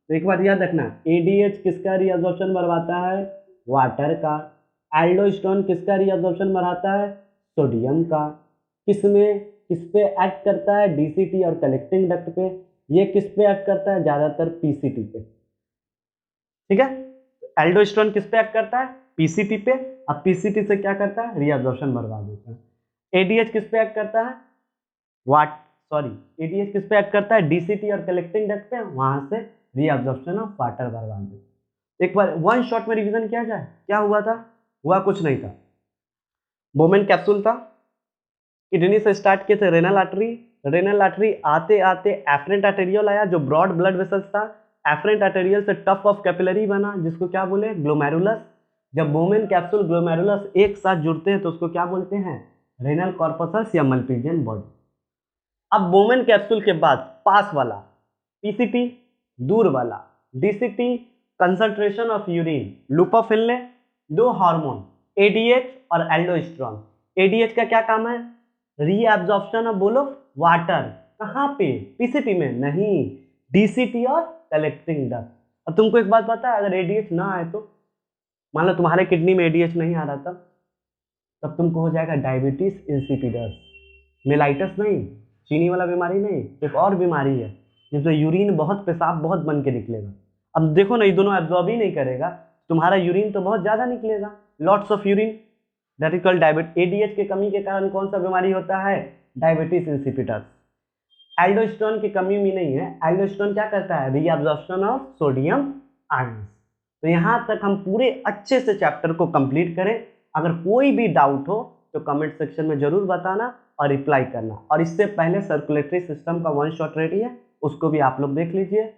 तो एक बार याद रखना, एडीएच किसका रीअब्जॉर्प्शन बढ़वाता है? वाटर का। एल्डोस्टेरोन किसका रीअब्जॉर्प्शन बढ़ाता है? सोडियम का। किसमें, किस पे एक्ट करता है? डीसीटी और कलेक्टिंग डक्ट पे। ये किस पे एक्ट करता है? ज्यादातर पीसीटी पे। ठीक है, एल्डोस्टेरोन किस पे एक्ट करता है? पीसीटी पे। अब पीसीटी से क्या करता है? रीअब्जॉर्प्शन बढ़वा देता है। एडीएच किस पे एक्ट करता है? एडीएच किस पे एक्ट करता है? डीसीटी और कलेक्टिंग डक्ट पे। वहां से रीअब्जॉर्प्शन ऑफ वाटर बढ़वा देता है। एक बार वन शॉट में रिवीजन किया जाए, क्या हुआ था? हुआ कुछ नहीं था। बोमेन कैप्सूल था, किडनी से स्टार्ट किए थे रेनल आर्टरी। रेनल आर्टरी आते आते एफरेंट आर्टेरियल आया जो ब्रॉड ब्लड वेसल्स था। एफरेंट आर्टेरियल से टफ ऑफ कैपिलरी बना जिसको क्या बोले? ग्लोमेरुलस। जब बोमेन कैप्सूल ग्लोमेरुलस एक साथ जुड़ते हैं तो उसको क्या बोलते हैं? रेनल कॉर्पसस या मल्पीजियन बॉडी। अब बोमेन कैप्सूल के बाद पास वाला पीसीटी, दूर वाला डीसीटी, कंसंट्रेशन ऑफ यूरिन, लुपाफिल ने दो हार्मोन एडीएच और एल्डोस्टेरोन। एडीएच का क्या काम है? रीअब्जॉर्प्शन ऑफ बोलो वाटर। कहाँ पे? पीसीटी में नहीं, डीसीटी और कलेक्टिंग डक्ट। अब तुमको एक बात पता है, अगर एडीएच ना आए तो मान लो तुम्हारे किडनी में एडीएच नहीं आ रहा तब तुमको हो जाएगा डायबिटीज इंसिपिडस। मेलाइटस नहीं, चीनी वाला बीमारी नहीं, एक और बीमारी है जिसमें यूरिन बहुत, पेशाब बहुत बन के निकलेगा। अब देखो ना, ये दोनों एब्जॉर्ब ही नहीं करेगा, तुम्हारा यूरिन तो बहुत ज्यादा निकलेगा, lots of urine. That is called diabetes. ADH की कमी के कारण कौन सा बीमारी होता है? Diabetes insipidus. एल्डोस्टेरोन की कमी भी नहीं है। एल्डोस्टेरोन क्या करता है? Reabsorption of sodium ions. तो यहाँ तक हम पूरे अच्छे से चैप्टर को कंप्लीट करें। अगर कोई भी डाउट हो तो कमेंट सेक्शन में जरूर बताना और रिप्लाई करना। और इससे पहले सर्कुलेटरी सिस्टम का वन शॉट रेडी है, उसको भी आप लोग देख लीजिए,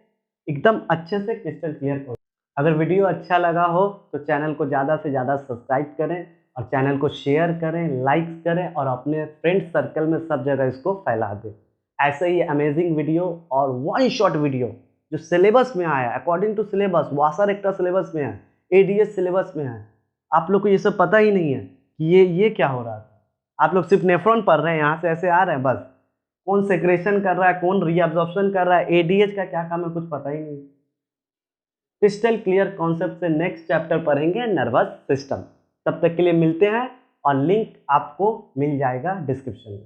एकदम अच्छे से क्रिस्टल क्लियर हो। अगर वीडियो अच्छा लगा हो तो चैनल को ज़्यादा से ज़्यादा सब्सक्राइब करें और चैनल को शेयर करें, लाइक करें और अपने फ्रेंड सर्कल में सब जगह इसको फैला दें। ऐसे ही अमेजिंग वीडियो और वन शॉट वीडियो जो सिलेबस में आया, according to syllabus, vasa recta syllabus में है, एडीएस सिलेबस में है। आप लोग को ये सब पता ही नहीं है कि ये क्या हो रहा था। आप लोग सिर्फ नेफ्रॉन पढ़ रहे हैं, यहाँ से ऐसे आ रहे हैं बस। कौन सेक्रेशन कर रहा है, कौन रीअब्जॉर्प्शन कर रहा है, एडीएच का क्या काम है, कुछ पता ही नहीं। क्रिस्टल क्लियर कॉन्सेप्ट से नेक्स्ट चैप्टर पढ़ेंगे नर्वस सिस्टम। तब तक के लिए मिलते हैं और लिंक आपको मिल जाएगा डिस्क्रिप्शन में।